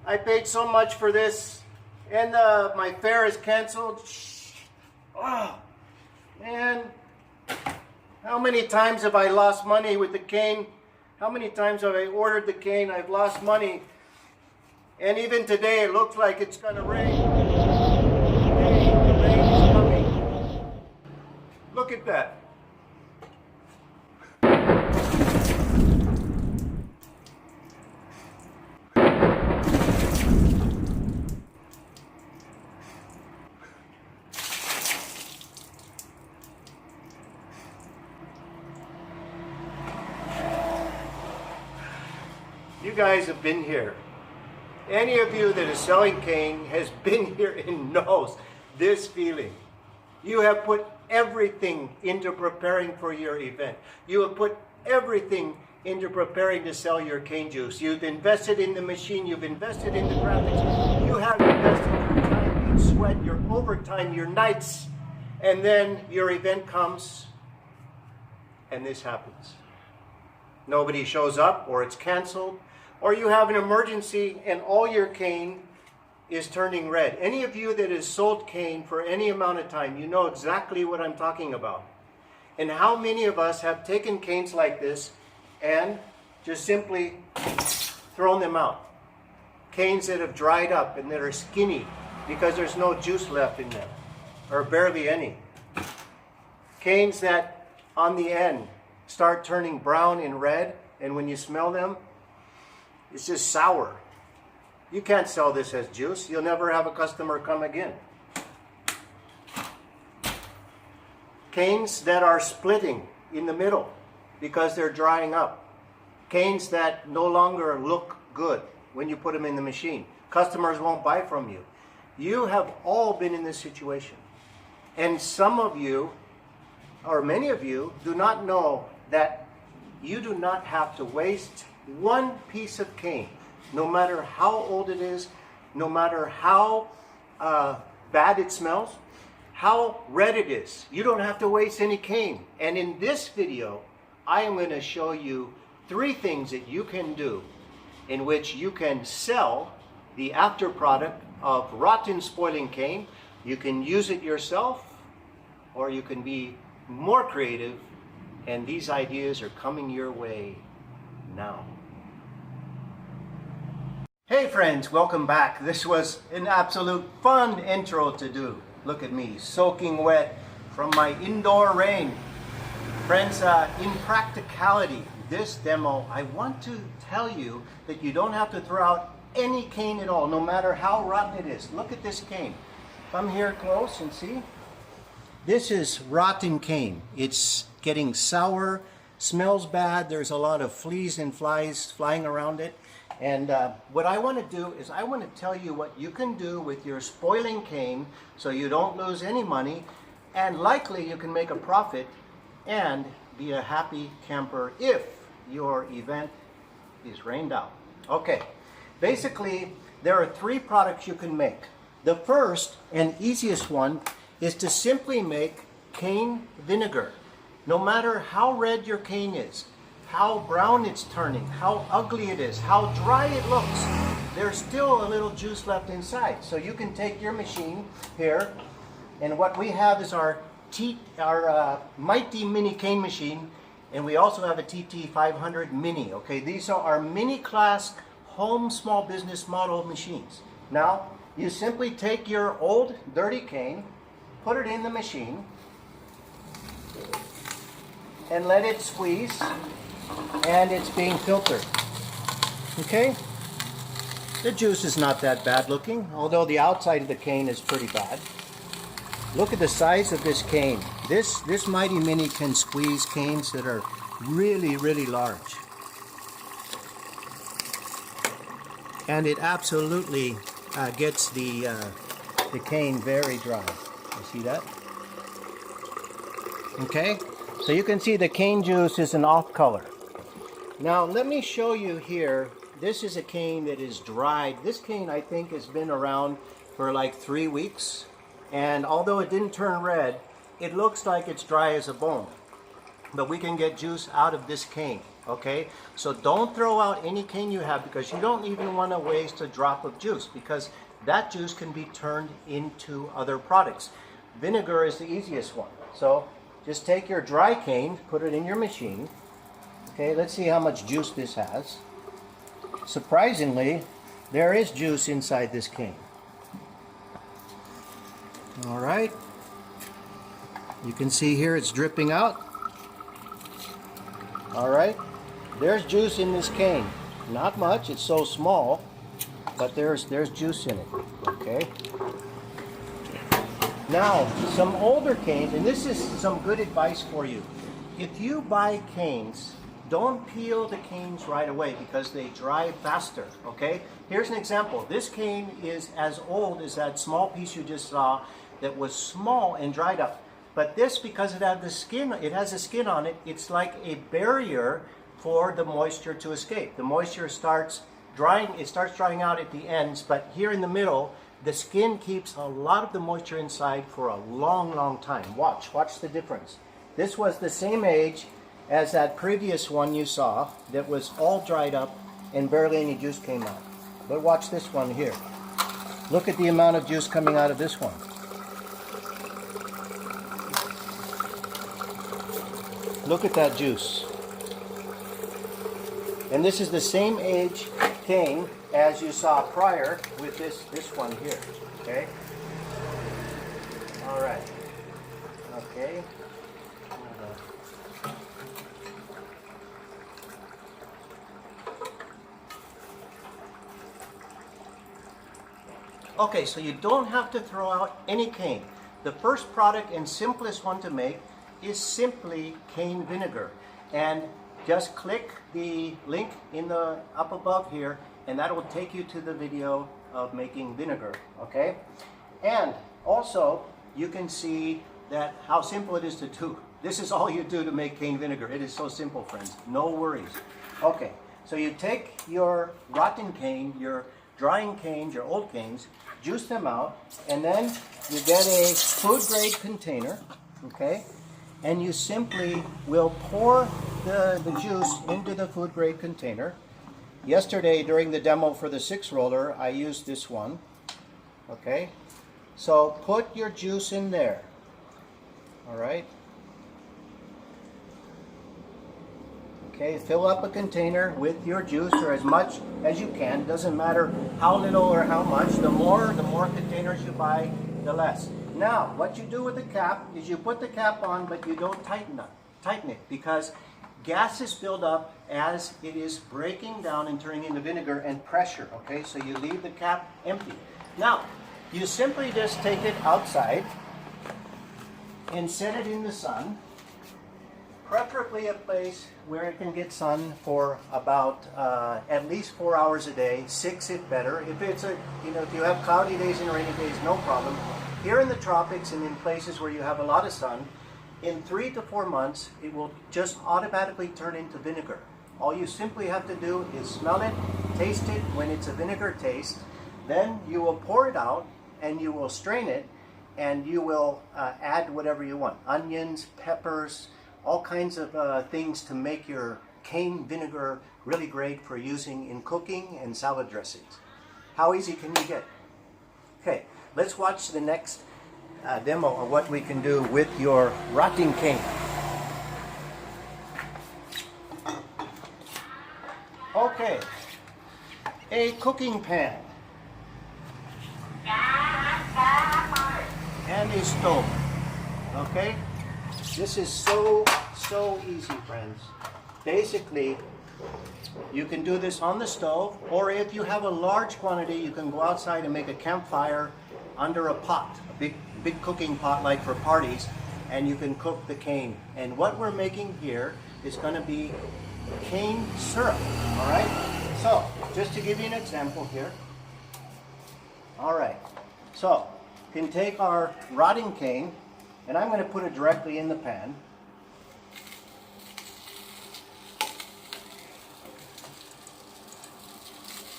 I paid so much for this, and my fare is canceled. Oh, man. How many times have I lost money with the cane? How many times have I ordered the cane? I've lost money. And even today, it looks like it's going to rain. Today, the rain is coming. Look at that. You guys have been here. Any of you that is selling cane has been here and knows this feeling. You have put everything into preparing for your event. You have put everything into preparing to sell your cane juice. You've invested in the machine. You've invested in the graphics. You have invested your time, your sweat, your overtime, your nights. And then your event comes and this happens. Nobody shows up, or it's canceled, or you have an emergency and all your cane is turning red. Any of you that has sold cane for any amount of time, you know exactly what I'm talking about. And how many of us have taken canes like this and just simply thrown them out? Canes that have dried up and that are skinny because there's no juice left in them, or barely any. Canes that on the end start turning brown and red, and when you smell them, it's just sour. You can't sell this as juice. You'll never have a customer come again. Canes that are splitting in the middle because they're drying up. Canes that no longer look good when you put them in the machine. Customers won't buy from you. You have all been in this situation. And some of you, or many of you, do not know that you do not have to waste one piece of cane, no matter how old it is, no matter how bad it smells, how red it is. You don't have to waste any cane. And in this video, I am going to show you 3 things that you can do in which you can sell the after product of rotten, spoiling cane. You can use it yourself, or you can be more creative, and these ideas are coming your way now. Hey friends, welcome back. This was an absolute fun intro to do. Look at me, soaking wet from my indoor rain. Friends, in practicality, this demo, I want to tell you that you don't have to throw out any cane at all, no matter how rotten it is. Look at this cane. Come here close and see. This is rotten cane. It's getting sour, smells bad. There's a lot of fleas and flies flying around it. And what I want to do is I want to tell you what you can do with your spoiling cane so you don't lose any money, and likely you can make a profit and be a happy camper if your event is rained out. Okay, basically there are 3 products you can make. The first and easiest one is to simply make cane vinegar. No matter how red your cane is, how brown it's turning, how ugly it is, how dry it looks, there's still a little juice left inside. So you can take your machine here, and what we have is our Mighty Mini cane machine, and we also have a TT500 Mini. Okay, these are our mini class home small business model machines. Now, you simply take your old dirty cane, put it in the machine, and let it squeeze, and it's being filtered. Okay? The juice is not that bad looking, although the outside of the cane is pretty bad. Look at the size of this cane. This Mighty Mini can squeeze canes that are really, really large. And it absolutely gets the cane very dry. You see that? Okay? So you can see the cane juice is an off color. Now let me show you here. This is a cane that is dried. This cane, I think, has been around for like 3 weeks. And although it didn't turn red, it looks like it's dry as a bone. But we can get juice out of this cane. Okay, so don't throw out any cane you have, because you don't even want to waste a drop of juice, because that juice can be turned into other products. Vinegar is the easiest one. So just take your dry cane, put it in your machine. Okay, let's see how much juice this has. Surprisingly, there is juice inside this cane. All right, you can see here it's dripping out. All right, there's juice in this cane. Not much, it's so small, but there's juice in it. Okay. Now, some older canes, and this is some good advice for you. If you buy canes, don't peel the canes right away, because they dry faster, okay? Here's an example. This cane is as old as that small piece you just saw that was small and dried up. But this, because it has a skin on it, it's like a barrier for the moisture to escape. The moisture starts drying out at the ends, but here in the middle, the skin keeps a lot of the moisture inside for a long, long time. Watch the difference. This was the same age as that previous one you saw that was all dried up and barely any juice came out. But watch this one here. Look at the amount of juice coming out of this one. Look at that juice. And this is the same age cane as you saw prior with this one here. Okay? All right. Okay. Okay, so you don't have to throw out any cane. The first product and simplest one to make is simply cane vinegar. And just click the link in the up above here, and that will take you to the video of making vinegar, okay? And also, you can see that how simple it is to do. This is all you do to make cane vinegar. It is so simple, friends. No worries. Okay, so you take your rotten cane, your drying canes, your old canes, juice them out, and then you get a food grade container, okay? And you simply will pour the juice into the food grade container. Yesterday during the demo for the 6-roller, I used this one, okay? So put your juice in there, all right? Okay, fill up a container with your juice, or as much as you can. Doesn't matter how little or how much. The more containers you buy, the less. Now, what you do with the cap is you put the cap on, but you don't tighten it, because gases build up as it is breaking down and turning into vinegar, and pressure, okay? So you leave the cap empty. Now, you simply just take it outside and set it in the sun, preferably a place where it can get sun for about at least 4 hours a day, 6 if better. If it's if you have cloudy days and rainy days, no problem. Here in the tropics and in places where you have a lot of sun, in 3 to 4 months, it will just automatically turn into vinegar. All you simply have to do is smell it, taste it when it's a vinegar taste, then you will pour it out and you will strain it, and you will add whatever you want. Onions, peppers, all kinds of things to make your cane vinegar really great for using in cooking and salad dressings. How easy can you get? Okay, let's watch the next demo of what we can do with your rotting cane. Okay, a cooking pan and a stove. Okay, this is so easy, friends. Basically, you can do this on the stove, or if you have a large quantity, you can go outside and make a campfire under a pot, a big cooking pot like for parties, and you can cook the cane. And what we're making here is going to be cane syrup, all right? So, just to give you an example here. All right, so you can take our rotting cane, and I'm going to put it directly in the pan.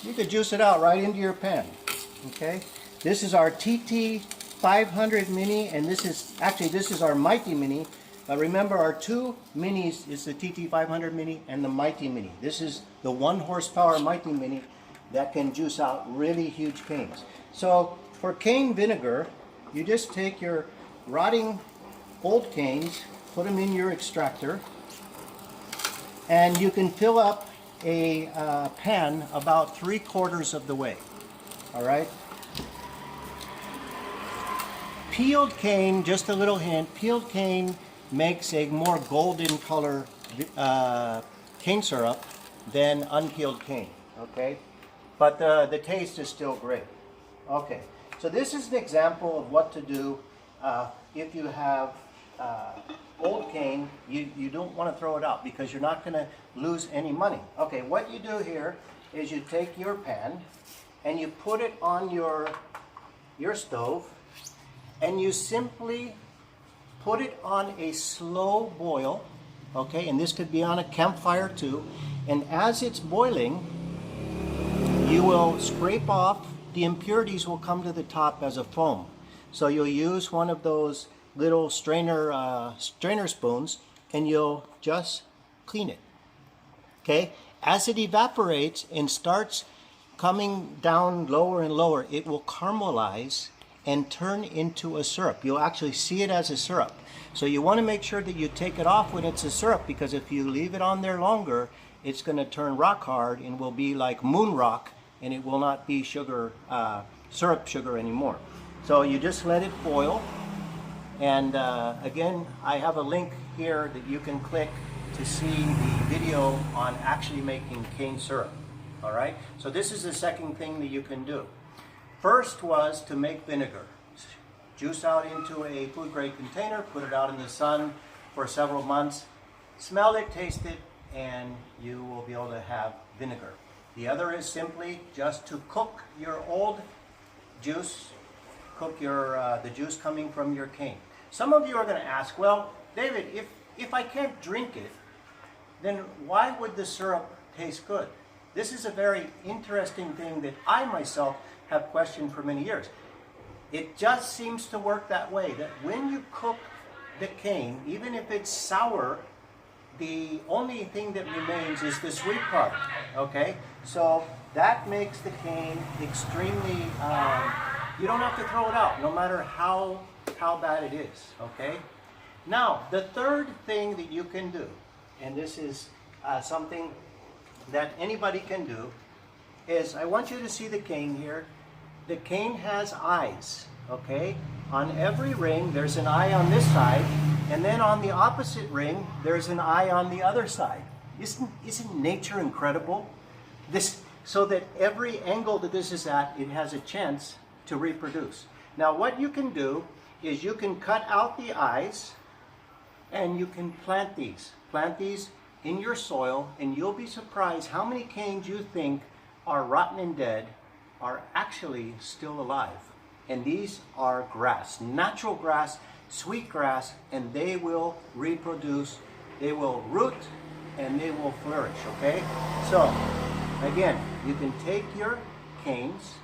You could juice it out right into your pan, okay? This is our TT 500 Mini, and this is our Mighty Mini. But remember, our two minis is the TT500 Mini and the Mighty Mini. This is the 1 horsepower Mighty Mini that can juice out really huge canes. So for cane vinegar, you just take your rotting old canes, put them in your extractor, and you can fill up a pan about 3/4 of the way. All right. Peeled cane, just a little hint, peeled cane makes a more golden color cane syrup than unpeeled cane, okay? But the taste is still great. Okay, so this is an example of what to do if you have old cane. You don't want to throw it out because you're not going to lose any money. Okay, what you do here is you take your pan and you put it on your stove, and you simply put it on a slow boil, okay, and this could be on a campfire too, and as it's boiling, you will scrape off, the impurities will come to the top as a foam. So you'll use one of those little strainer spoons, and you'll just clean it, okay? As it evaporates and starts coming down lower and lower, it will caramelize and turn into a syrup. You'll actually see it as a syrup. So you want to make sure that you take it off when it's a syrup, because if you leave it on there longer, it's going to turn rock hard and will be like moon rock, and it will not be sugar, syrup sugar anymore. So you just let it boil, and again, I have a link here that you can click to see the video on actually making cane syrup. All right, so this is the second thing that you can do. First was to make vinegar. Juice out into a food grade container, put it out in the sun for several months, smell it, taste it, and you will be able to have vinegar. The other is simply just to cook your old juice, cook the juice coming from your cane. Some of you are going to ask, well, David, if I can't drink it, then why would the syrup taste good? This is a very interesting thing that I myself have questioned for many years. It just seems to work that way, that when you cook the cane, even if it's sour, the only thing that remains is the sweet part, okay? So that makes the cane extremely, you don't have to throw it out, no matter how bad it is, okay? Now, the third thing that you can do, and this is something that anybody can do, is I want you to see the cane here. The cane has eyes, okay? On every ring, there's an eye on this side, and then on the opposite ring, there's an eye on the other side. Isn't nature incredible? So that every angle that this is at, it has a chance to reproduce. Now, what you can do is you can cut out the eyes, and you can plant these. Plant these in your soil, and you'll be surprised how many canes you think are rotten and dead are actually still alive. And these are grass, natural grass, sweet grass, and they will reproduce, they will root, and they will flourish, okay? So, again, you can take your canes,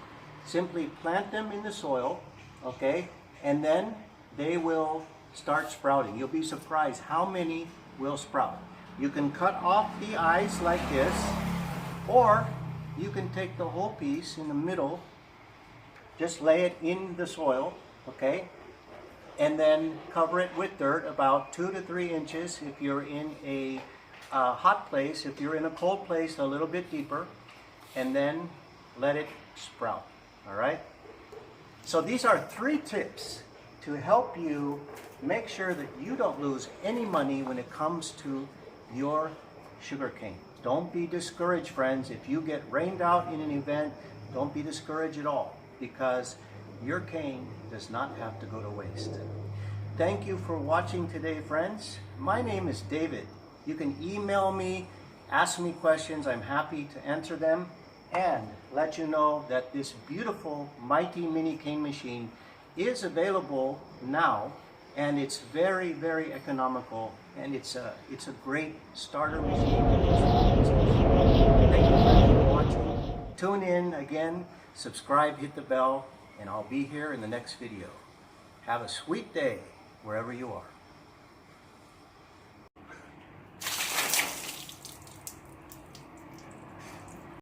simply plant them in the soil, okay? And then they will start sprouting. You'll be surprised how many will sprout. You can cut off the eyes like this, or you can take the whole piece in the middle, just lay it in the soil, okay? And then cover it with dirt about 2 to 3 inches if you're in a hot place. If you're in a cold place, a little bit deeper, and then let it sprout, all right? So these are 3 tips to help you make sure that you don't lose any money when it comes to your sugarcane. Don't be discouraged, friends. If you get rained out in an event, don't be discouraged at all, because your cane does not have to go to waste. Thank you for watching today, friends. My name is David. You can email me, ask me questions. I'm happy to answer them, and let you know that this beautiful Mighty Mini cane machine is available now, and it's very, very economical, and it's a great starter machine. Thank you for watching. Tune in again, subscribe, hit the bell, and I'll be here in the next video. Have a sweet day wherever you are.